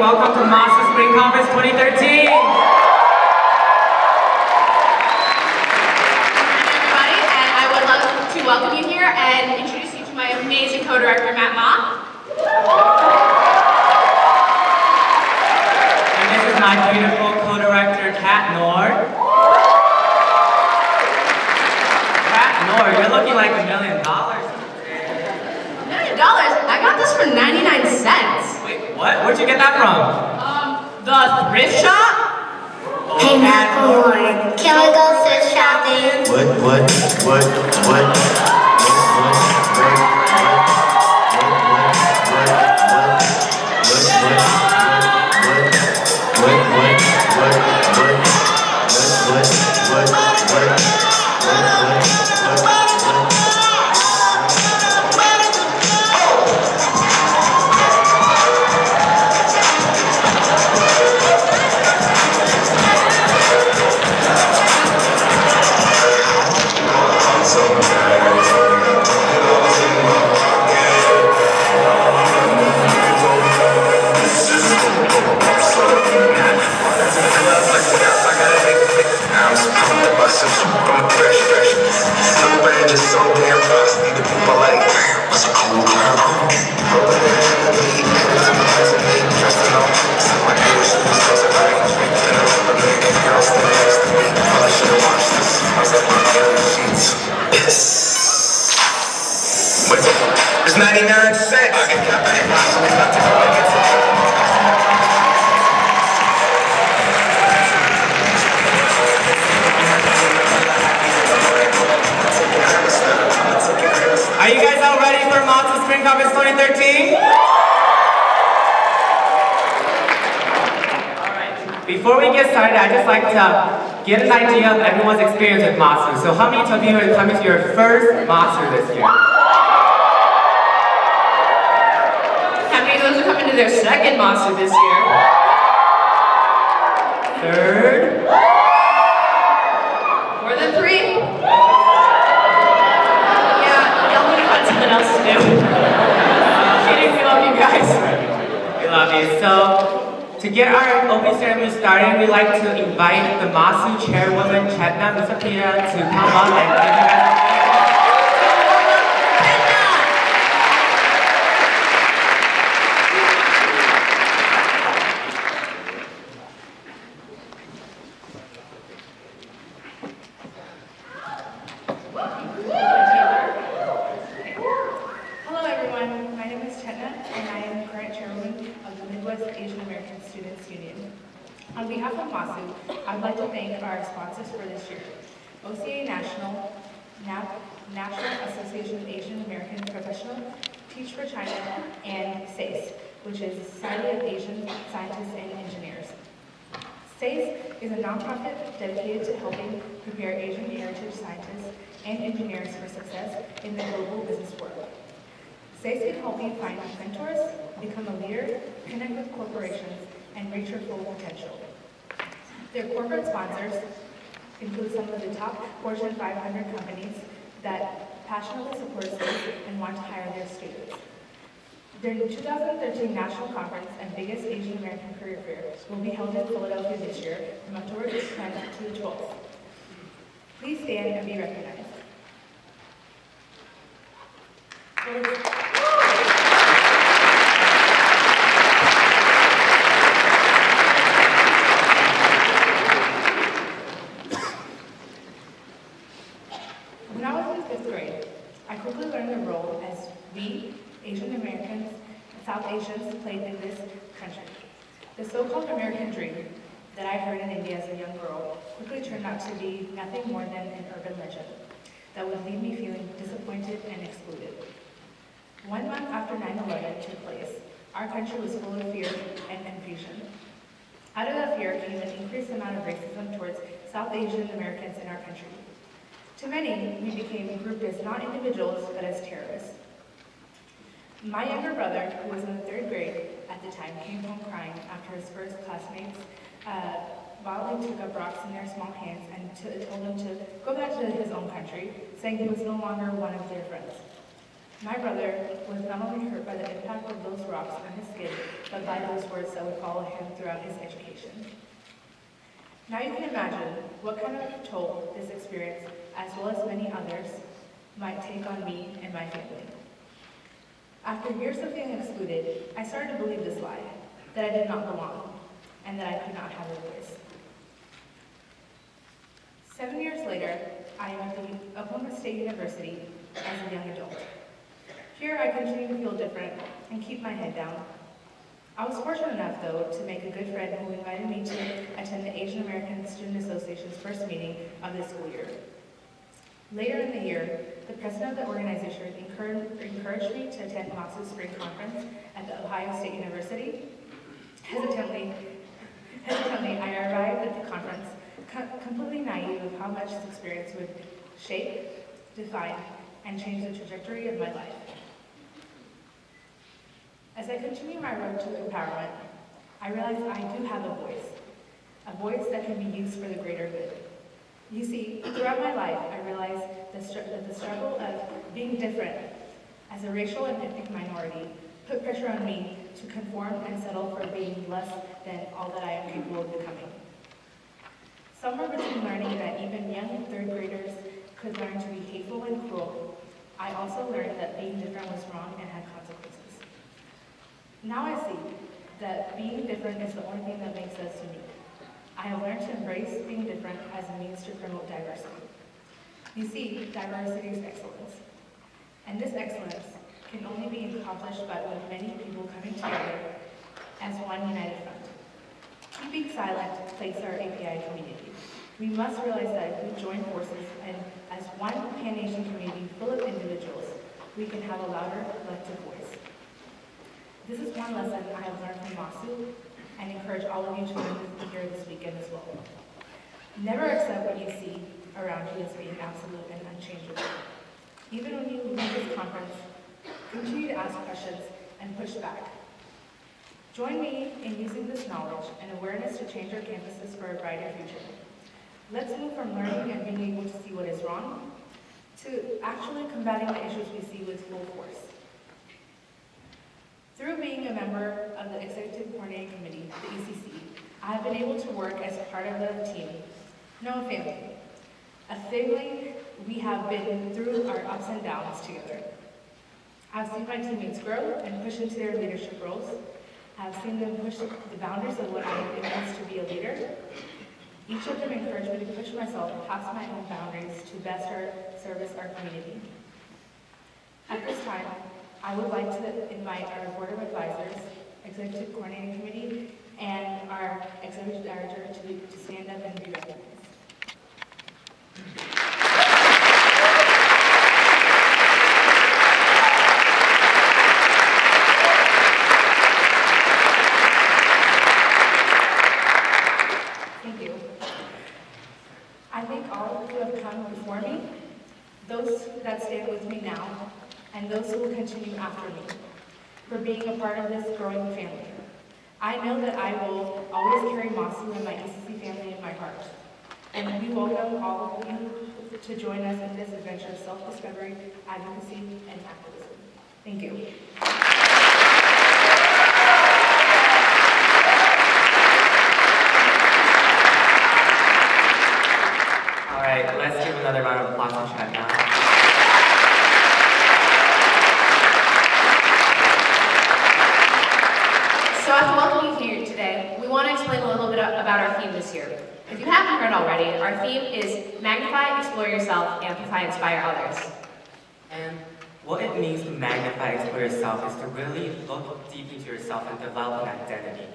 welcome to MAASU Spring Conference 2013. Everybody, and I would love to welcome you here and introduce you to my amazing co-director, Matt Ma. And this is my beautiful co-director, Kat Nord. Kat Nord, you're looking like $1 million. $1 million? I got this for 99 cents. Wait, what? Where'd you get that from? The thrift shop? Hey, Matt, can we go thrift shopping? It's 99 cents. Are you guys all ready for MAASU Spring Conference 2013? Alright, before we get started, I'd just like to get an idea of everyone's experience with MAASU. So how many of you are coming to your first MAASU this year? How many of those are coming to their second MAASU this year? Third? More than 3? Yeah, y'all need to find something else to do. Kidding, we love you guys. We love you. So, to get our opening ceremony started, we'd like to invite the MAASU chairwoman, Chetna Musapia, to come up and give you guys a Hello everyone, my name is Chetna and I am the current chairwoman of the Midwest Asian American Students Union. On behalf of MAASU, I'd like to thank our sponsors for this year, OCA National, National Association of Asian American Professionals, Teach for China, and SACE, which is Society of Asian Scientists and Engineers. SACE is a nonprofit dedicated to helping prepare Asian heritage scientists and engineers for success in the global business world. SACE can help you find mentors, become a leader, connect with corporations, and reach your full potential. Their corporate sponsors include some of the top Fortune 500 companies that passionately support SACE and want to hire their students. Their 2013 National Conference and biggest Asian American Career Fair will be held in Philadelphia this year from October 10th to the 12th. Please stand and be recognized. When I was in 5th grade, I quickly learned the role as we, Asian Americans, and South Asians played in this country. The so-called American dream that I heard in India as a young girl quickly turned out to be nothing more than an urban legend that would leave me feeling disappointed and excluded. 1 month after 9/11 took place, our country was full of fear and confusion. Out of that fear came an increased amount of racism towards South Asian Americans in our country. To many, we became grouped as not individuals, but as terrorists. My younger brother, who was in the 3rd grade at the time, came home crying after his first classmates violently took up rocks in their small hands and told him to go back to his own country, saying he was no longer one of their friends. My brother was not only hurt by the impact of those rocks on his skin, but by those words that would follow him throughout his education. Now you can imagine what kind of toll this experience, as well as many others, might take on me and my family. After years of feeling excluded, I started to believe this lie, that I did not belong, and that I could not have a voice. 7 years later, I am at the Oklahoma State University as a young adult. Here I continue to feel different and keep my head down. I was fortunate enough, though, to make a good friend who invited me to attend the Asian American Student Association's first meeting of this school year. Later in the year, the president of the organization encouraged me to attend MAASU's spring conference at the Ohio State University. Hesitantly, I arrived at the conference completely naive of how much this experience would shape, define, and change the trajectory of my life. As I continue my road to empowerment, I realize I do have a voice that can be used for the greater good. You see, throughout my life, I realized that the struggle of being different as a racial and ethnic minority put pressure on me to conform and settle for being less than all that I am capable of becoming. Somewhere between learning that even young third graders could learn to be hateful and cruel, I also learned that being different was wrong and had consequences. Now I see that being different is the only thing that makes us unique. I have learned to embrace being different as a means to promote diversity. You see, diversity is excellence. And this excellence can only be accomplished by with many people coming together as one united front. Keeping silent plagues our API community. We must realize that if we join forces and as one Pan-Asian community full of individuals, we can have a louder collective voice. This is one lesson I have learned from MAASU and encourage all of you to learn here this weekend as well. Never accept what you see around you as being absolute and unchangeable. Even when you leave this conference, continue to ask questions and push back. Join me in using this knowledge and awareness to change our campuses for a brighter future. Let's move from learning and being able to see what is wrong to actually combating the issues we see with full force. Through being a member of the Executive Coordinating Committee, the ECC, I have been able to work as part of the team. No, a family. A family we have been through our ups and downs together. I've seen my teammates grow and push into their leadership roles. I've seen them push the boundaries of what it means to be a leader. Each of them encouraged me to push myself past my own boundaries to best service our community. At this time, I would like to invite our Board of Advisors, Executive Coordinating Committee, and our Executive Director to stand up and be recognized. Thank you. I thank all who have come before me, those that stand with me now, and those who will continue after me, for being a part of this growing family. I know that I will always carry MAASU and my ECC family in my heart, and we welcome all of you to join us in this adventure of self-discovery, advocacy, and activism. Thank you. All right, let's give another round of applause to Chad now. So after welcoming you here today, we want to explain a little bit about our theme this year. If you haven't heard already, our theme is Magnify, Explore Yourself, Amplify, Inspire Others. And what it means to magnify, explore yourself is to really look deep into yourself and develop an identity.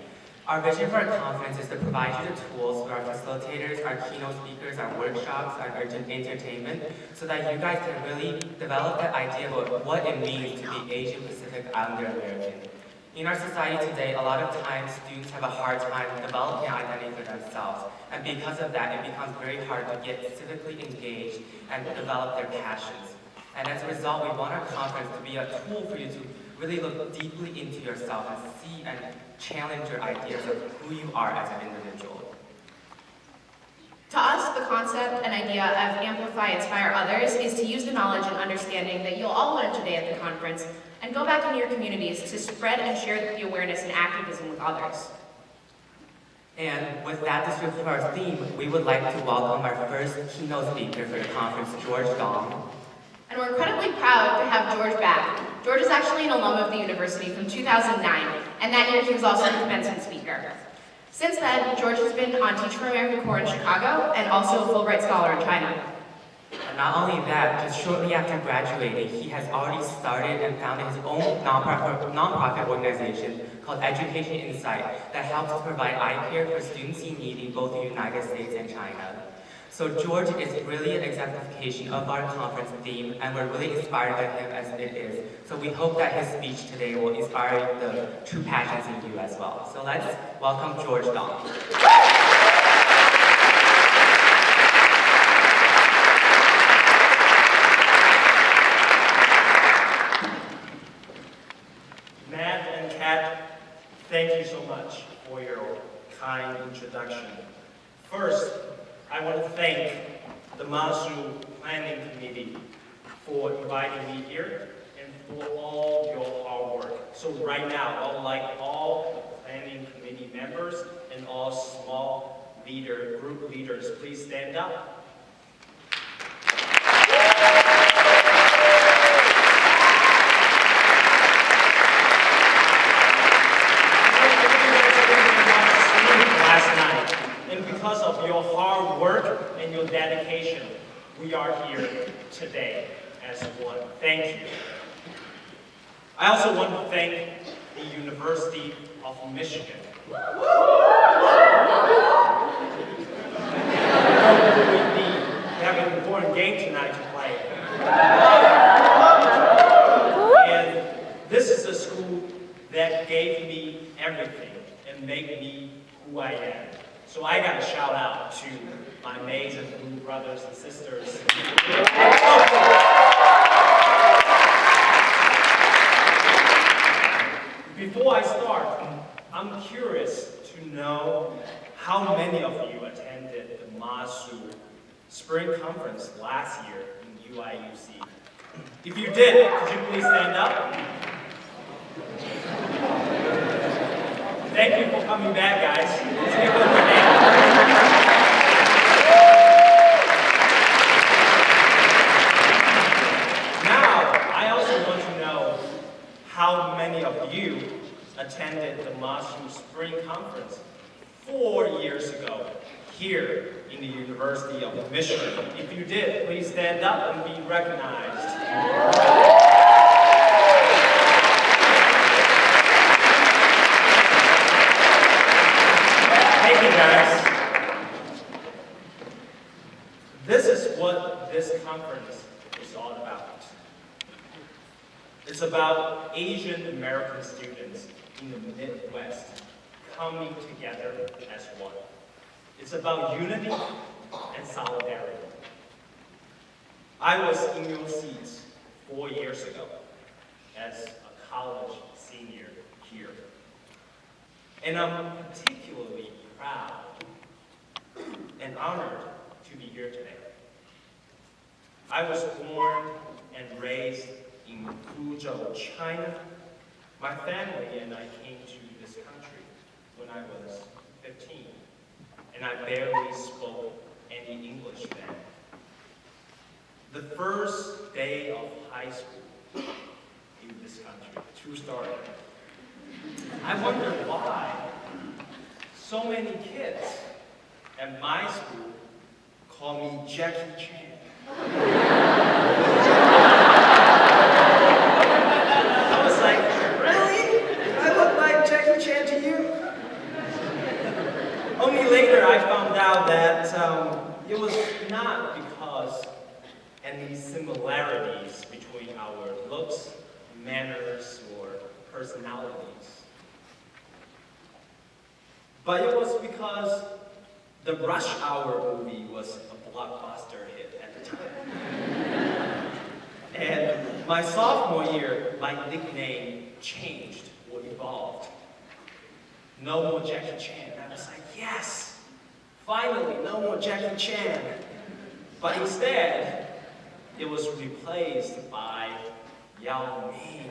Our vision for our conference is to provide you the tools through our facilitators, our keynote speakers, our workshops, our entertainment, so that you guys can really develop that idea of what it means to be Asian Pacific Islander American. In our society today, a lot of times students have a hard time developing an identity for themselves, and because of that, it becomes very hard to get civically engaged and develop their passions. And as a result, we want our conference to be a tool for you to really look deeply into yourself and see and challenge your ideas of who you are as an individual. To us, the concept and idea of amplify, inspire others is to use the knowledge and understanding that you'll all learn today at the conference and go back into your communities to spread and share the awareness and activism with others. And with that description of our theme, we would like to welcome our first keynote speaker for the conference, George Dong. And we're incredibly proud to have George back. George is actually an alum of the university from 2009, and that year he was also the commencement speaker. Since then, George has been on Teach for America Corps in Chicago and also a Fulbright Scholar in China. And not only that, just shortly after graduating, he has already started and founded his own nonprofit organization called Education Insight that helps to provide eye care for students in need in both the United States and China. So George is really an exemplification of our conference theme, and we're really inspired by him as it is. So we hope that his speech today will inspire the true passions in you as well. So let's welcome George Dong. Matt and Kat, thank you so much for your kind introduction. First, I want to thank the MAASU Planning Committee for inviting me here and for all your hard work. So right now, I would like all Planning Committee members and all small group leaders, please stand up. Because of your hard work and your dedication, we are here today as one. Thank you. I also want to thank the University of Michigan. We have an important game tonight to play. And this is a school that gave me everything and made me who I am. So I got to shout out to my maize and blue brothers and sisters. Before I start, I'm curious to know how many of you attended the MAASU Spring Conference last year in UIUC. If you did, could you please stand up? Thank you for coming back, guys. Let's give them a hand. Now, I also want to know how many of you attended the MAASU Spring Conference 4 years ago here in the University of Michigan. If you did, please stand up and be recognized. Thank you, guys. This is what this conference is all about. It's about Asian American students in the Midwest coming together as one. It's about unity and solidarity. I was in your seats 4 years ago as a college senior here. And I'm particularly proud and honored to be here today. I was born and raised in Fuzhou, China. My family and I came to this country when I was 15, and I barely spoke any English then. The first day of high school in this country, true story, I wondered why so many kids at my school call me Jackie Chan. I was like, really? I look like Jackie Chan to you? Only later I found out that it was not because any similarities between our looks, manners, or personalities. But it was because the Rush Hour movie was a blockbuster hit at the time. And my sophomore year, my nickname changed or evolved. No more Jackie Chan. I was like, yes, Finally, no more Jackie Chan. But instead, it was replaced by Yao Ming.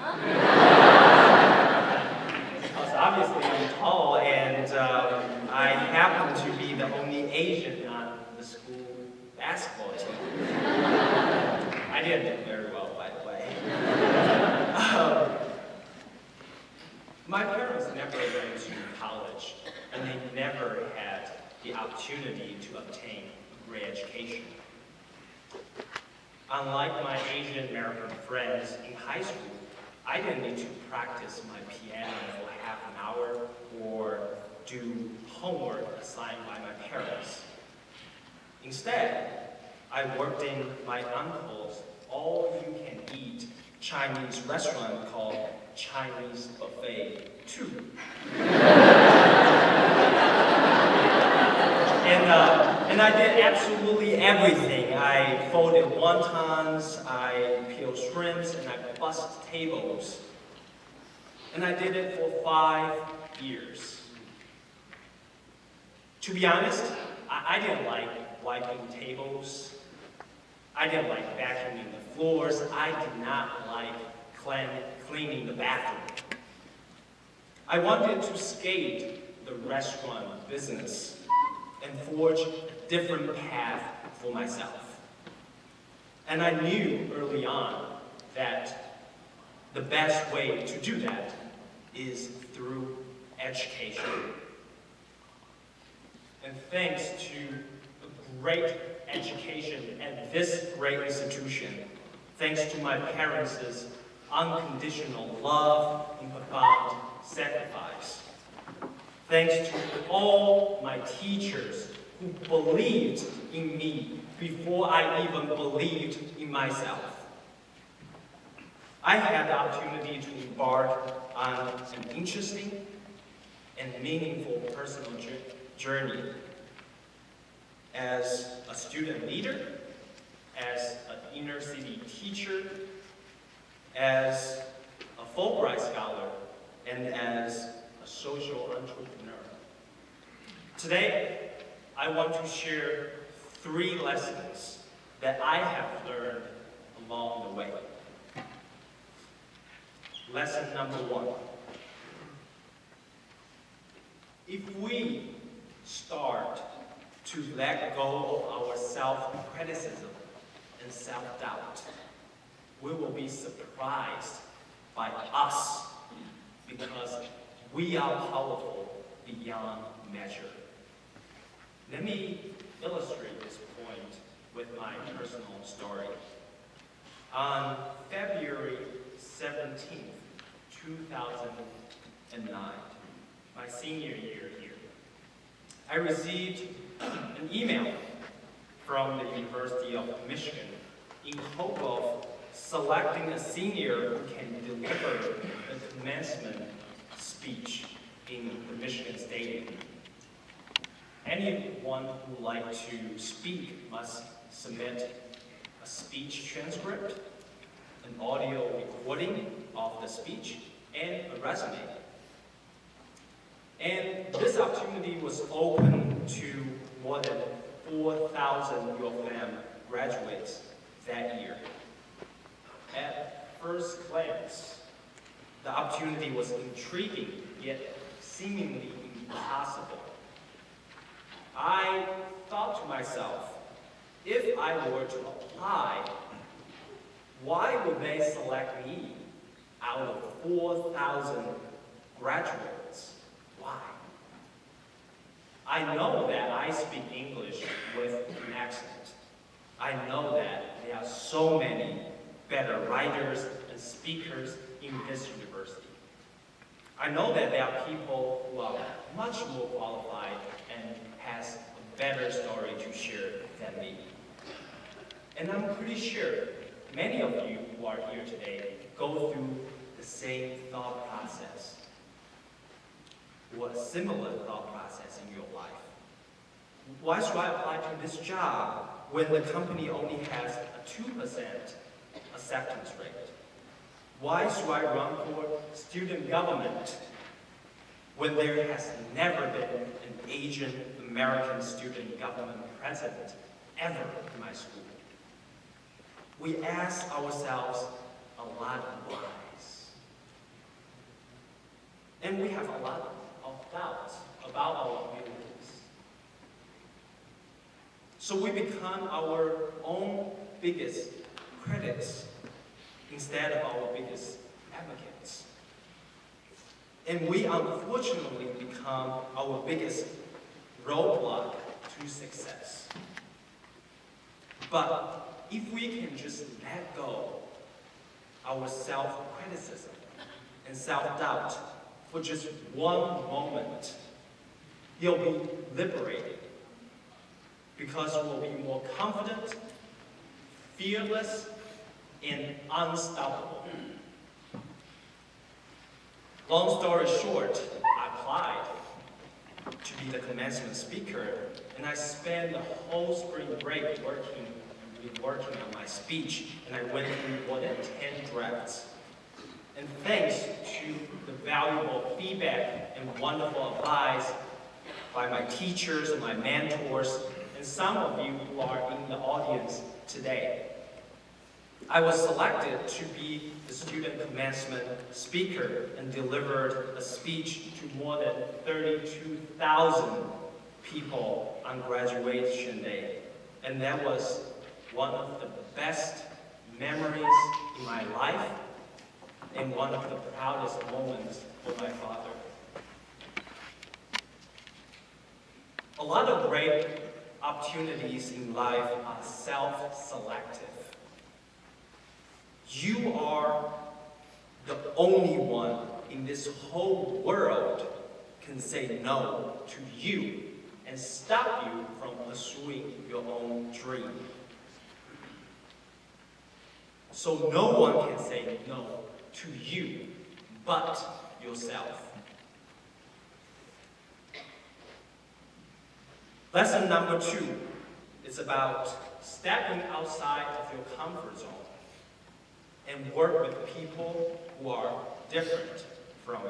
Because obviously I'm tall and I happen to be the only Asian on the school basketball team. I didn't do very well, by the way. My parents never went to college, and they never had the opportunity to obtain a great education. Unlike my Asian American friends in high school, I didn't need to practice my piano for half an hour or do homework assigned by my parents. Instead, I worked in my uncle's all-you-can-eat Chinese restaurant called Chinese Buffet 2. And I did absolutely everything. I folded wontons, I peeled shrimps, and I bussed tables. And I did it for 5 years. To be honest, I didn't like wiping tables. I didn't like vacuuming the floors. I did not like cleaning the bathroom. I wanted to skate the restaurant business and forge a different path for myself. And I knew early on that the best way to do that is through education. And thanks to a great education at this great institution, thanks to my parents' unconditional love and profound sacrifice, thanks to all my teachers who believed in me before I even believed in myself, I had the opportunity to embark on an interesting and meaningful personal journey as a student leader, as an inner city teacher, as a Fulbright scholar, and as a social entrepreneur. Today, I want to share 3 lessons that I have learned along the way. Lesson number 1. If we start to let go of our self-criticism and self-doubt, we will be surprised by us because we are powerful beyond measure. Let me illustrate this point with my personal story. On February 17th, 2009, my senior year here, I received an email from the University of Michigan in hope of selecting a senior who can deliver a commencement speech in the Michigan Stadium. Anyone who would like to speak must submit a speech transcript, an audio recording of the speech, and a resume. And this opportunity was open to more than 4,000 U of M graduates that year. At first glance, the opportunity was intriguing, yet seemingly impossible. I thought to myself, if I were to apply, why would they select me out of 4,000 graduates? Why? I know that I speak English with an accent. I know that there are so many better writers and speakers in this university. I know that there are people who are much more qualified and has a better story to share than me. And I'm pretty sure many of you who are here today go through the same thought process or a similar thought process in your life. Why should I apply to this job when the company only has a 2% acceptance rate? Why should I run for student government when there has never been an Asian American student government president ever in my school. We ask ourselves a lot of whys. And we have a lot of doubts about our abilities. So we become our own biggest critics instead of our biggest advocates. And we unfortunately become our biggest roadblock to success. But if we can just let go our self-criticism and self-doubt for just one moment, you'll be liberated because you will be more confident, fearless, and unstoppable. Long story short, I applied to be the commencement speaker, and I spent the whole spring break working on my speech, and I went through more than 10 drafts. And thanks to the valuable feedback and wonderful advice by my teachers and my mentors, and some of you who are in the audience today, I was selected to be the student commencement speaker and delivered a speech to more than 32,000 people on graduation day. And that was one of the best memories in my life and one of the proudest moments for my father. A lot of great opportunities in life are self-selective. You are the only one in this whole world can say no to you and stop you from pursuing your own dream. So no one can say no to you but yourself. Lesson number 2 is about stepping outside of your comfort zone and work with people who are different from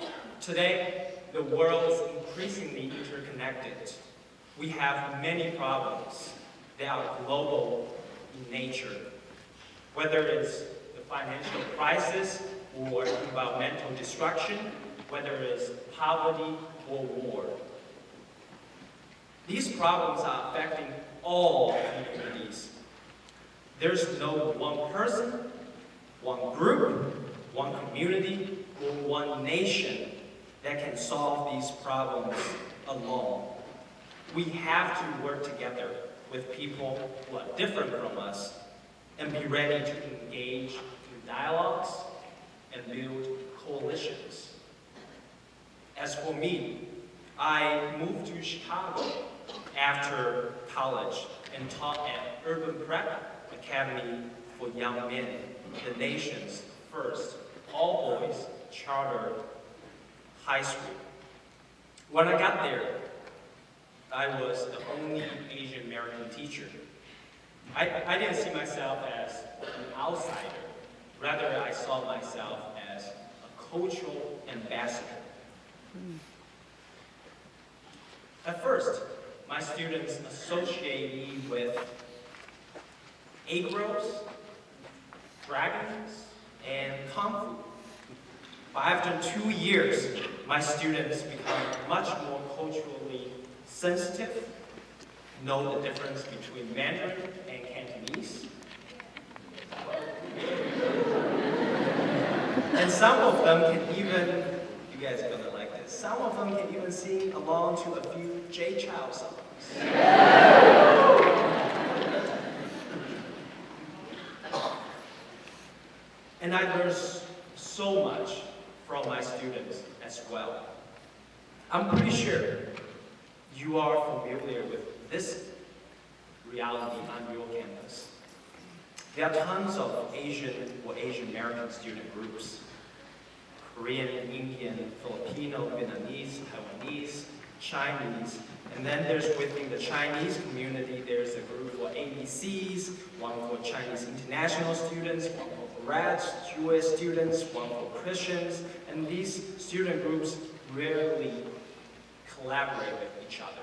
you. Today, the world is increasingly interconnected. We have many problems that are global in nature, whether it's the financial crisis or environmental destruction, whether it's poverty or war. These problems are affecting all communities. There's no one person, one group, one community, or one nation that can solve these problems alone. We have to work together with people who are different from us and be ready to engage in dialogues and build coalitions. As for me, I moved to Chicago after college and taught at Urban Prep Academy for Young Men, the nation's first all-boys charter high school. When I got there, I was the only Asian American teacher. I didn't see myself as an outsider. Rather, I saw myself as a cultural ambassador. At first, my students associate me with egg rolls, dragons, and kung fu. But after 2 years, my students become much more culturally sensitive, know the difference between Mandarin and Cantonese. And some of them can even, you guys are gonna like this, some of them can even sing along to a few J Chow songs. And I learned so much from my students as well. I'm pretty sure you are familiar with this reality on your campus. There are tons of Asian or Asian American student groups. Korean, Indian, Filipino, Vietnamese, Taiwanese, Chinese, and then there's within the Chinese community, there's a group for ABCs, one for Chinese international students, one for grads, Jewish students, one for Christians, and these student groups rarely collaborate with each other.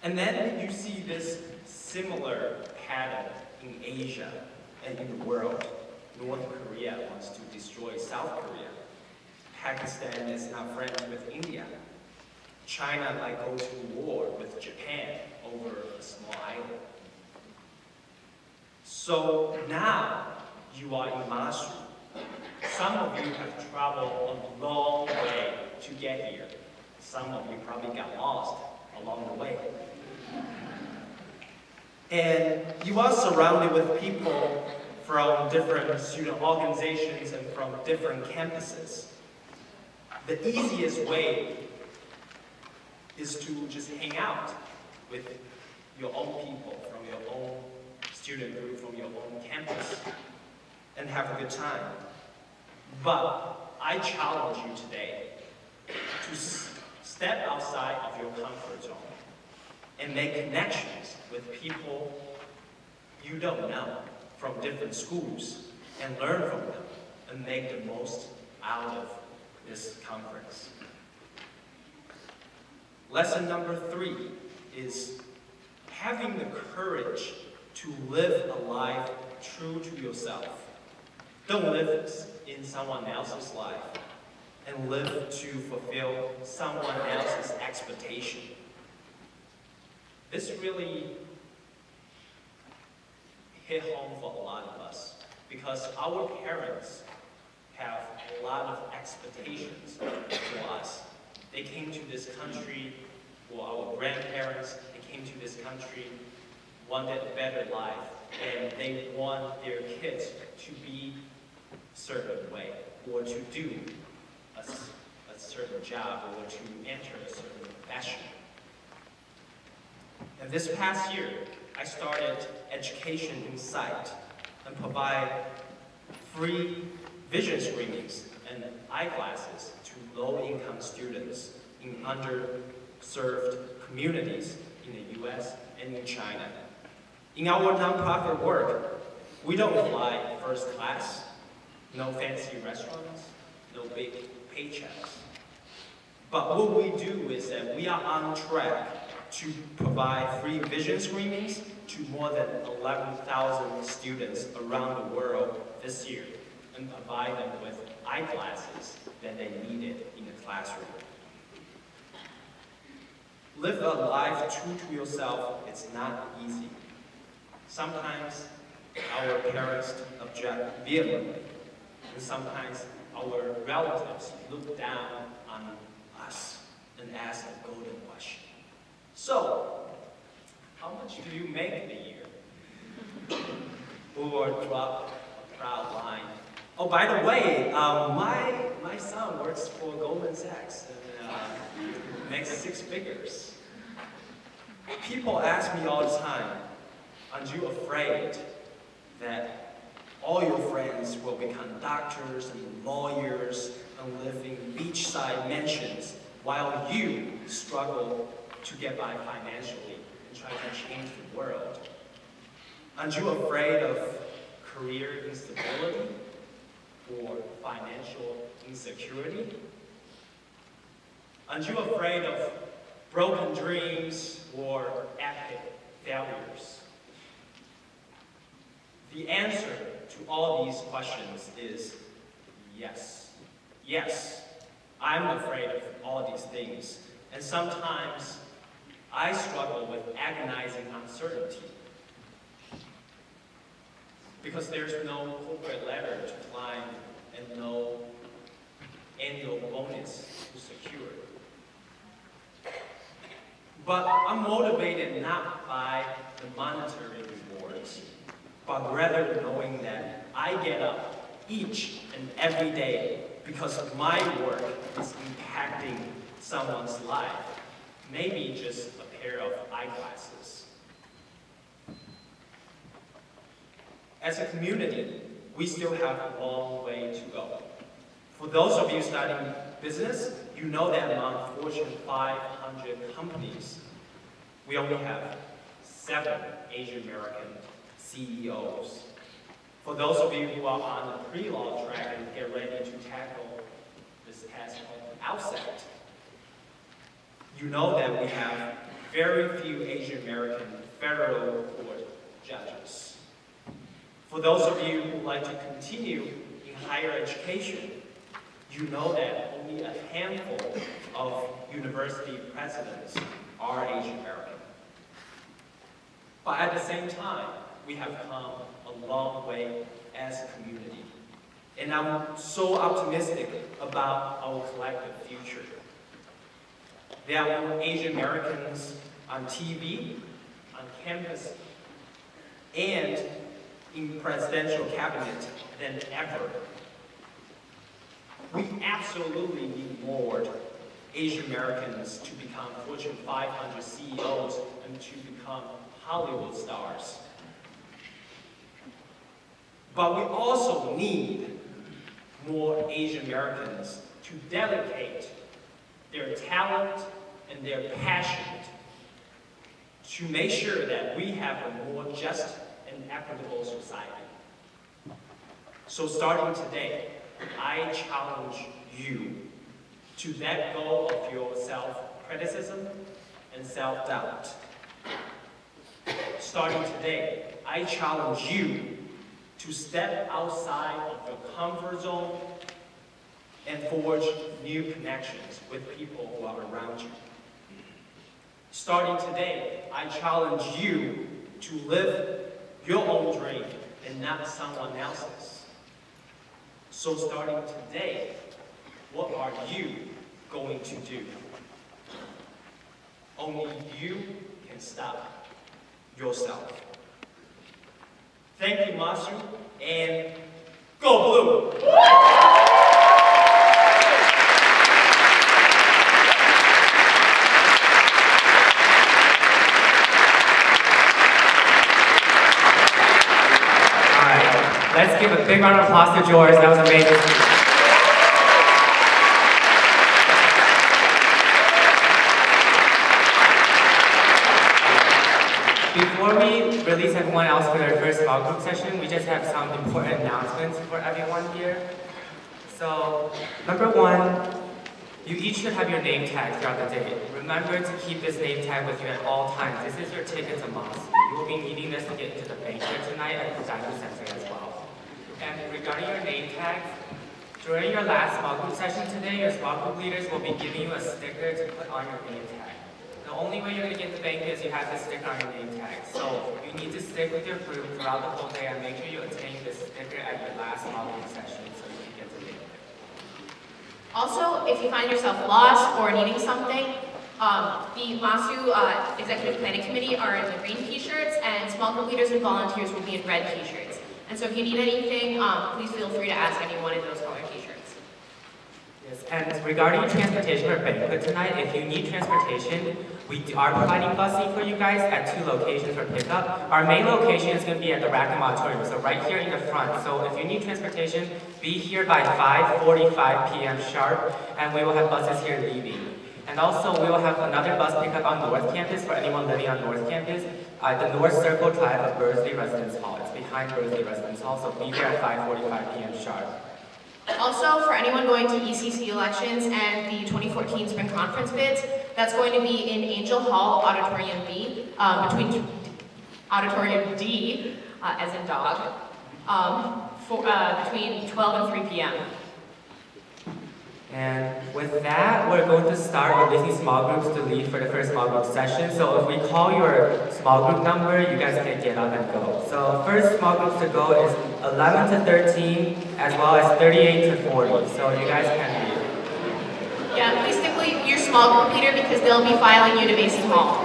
And then you see this similar pattern in Asia and in the world. North Korea wants to destroy South Korea. Pakistan is now friends with India. China might go to war with Japan over a small island. So now you are in MAASU. Some of you have traveled a long way to get here. Some of you probably got lost along the way. And you are surrounded with people from different student organizations and from different campuses. The easiest way is to just hang out with your own people from your own student group, from your own campus, and have a good time. But I challenge you today to step outside of your comfort zone and make connections with people you don't know from different schools and learn from them and make the most out of this conference. Lesson number 3 is having the courage to live a life true to yourself. Don't live in someone else's life and live to fulfill someone else's expectation. This really hit home for a lot of us because our parents have a lot of expectations for us. They came to this country, or our grandparents, they came to this country, wanted a better life, and they want their kids to be a certain way, or to do a certain job, or to enter a certain profession. And this past year, I started Education Insight and provide free vision screenings and eyeglasses to low-income students in underserved communities in the US and in China. In our nonprofit work, we don't fly first class, no fancy restaurants, no big paychecks. But what we do is that we are on track to provide free vision screenings to more than 11,000 students around the world this year and provide them with eyeglasses that they needed in the classroom. Live a life true to yourself. It's not easy. Sometimes our parents object vehemently, and sometimes our relatives look down on us and ask a golden question. So, how much do you make in a year? Or drop a proud line. Oh, by the way, my son works for Goldman Sachs and makes 6 figures. People ask me all the time, aren't you afraid that all your friends will become doctors and lawyers and live in beachside mansions while you struggle to get by financially and try to change the world? Aren't you afraid of career instability or financial insecurity? Aren't you afraid of broken dreams or epic failures? The answer to all these questions is yes. Yes, I'm afraid of all these things, and sometimes I struggle with agonizing uncertainty because there's no corporate ladder to climb and no annual bonus to secure. But I'm motivated not by the monetary rewards, but rather knowing that I get up each and every day because my work is impacting someone's life, maybe just a pair of eyeglasses. As a community, we still have a long way to go. For those of you starting business, you know that among Fortune 500 companies, we only have 7 Asian American CEOs. For those of you who are on the pre-law track and get ready to tackle this task called outset, You know that we have very few Asian American federal court judges. For those of you who like to continue in higher education, you know that only a handful of university presidents are Asian American. But at the same time, we have come a long way as a community. And I'm so optimistic about our collective future. There are more Asian Americans on TV, on campus, and in presidential cabinet than ever. We absolutely need more Asian Americans to become Fortune 500 CEOs and to become Hollywood stars. But we also need more Asian Americans to dedicate their talent and their passion to make sure that we have a more just and equitable society. So starting today, I challenge you to let go of your self-criticism and self-doubt. Starting today, I challenge you to step outside of your comfort zone and forge new connections with people who are around you. Starting today, I challenge you to live your own dream and not someone else's. So starting today, what are you going to do? Only you can stop yourself. Thank you, MAASU, and go Blue! Let's give a big round of applause to George. That was amazing. Before we release everyone else for their first small group session, we just have some important announcements for everyone here. So, number one, you each should have your name tag throughout the day. Remember to keep this name tag with you at all times. This is your ticket to MAASU. You will be needing this to get into the banquet tonight at the dining center as well. And regarding your name tags, during your last small group session today, your small group leaders will be giving you a sticker to put on your name tag. The only way you're going to get the banquet is you have to stick on your name tag. So you need to stick with your group throughout the whole day and make sure you attain this sticker at your last small group session so you can get the banquet. Also, if you find yourself lost or needing something, the MAASU Executive Planning Committee are in the green t-shirts, and small group leaders and volunteers will be in red t-shirts. And so if you need anything, please feel free to ask anyone in those color t-shirts. Yes, and regarding transportation for banquet tonight, if you need transportation, we are providing busing for you guys at 2 locations for pickup. Our main location is going to be at the Rackham Auditorium, so right here in the front. So if you need transportation, be here by 5:45 p.m. sharp, and we will have buses here leaving. And also, we will have another bus pickup on North Campus for anyone living on North Campus at the North Circle Drive of Bursley Residence Hall. It's behind Bursley Residence Hall, so be there at 5:45 p.m. sharp. Also, for anyone going to ECC elections and the 2014 Spring Conference bids, that's going to be in Angel Hall, Auditorium B, between Auditorium D, as in dog, between 12 and 3 p.m. And with that, we're going to start releasing small groups to lead for the first small group session. So if we call your small group number, you guys can get up and go. So first small groups to go is 11 to 13, as well as 38 to 40. So you guys can lead. Yeah, please stick with your small group leader because they'll be filing you to Mason Hall.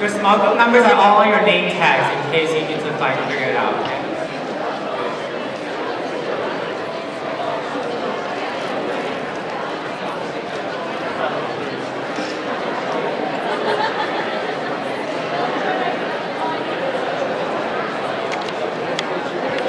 Your small group numbers are all on your name tags in case you need to figure it out.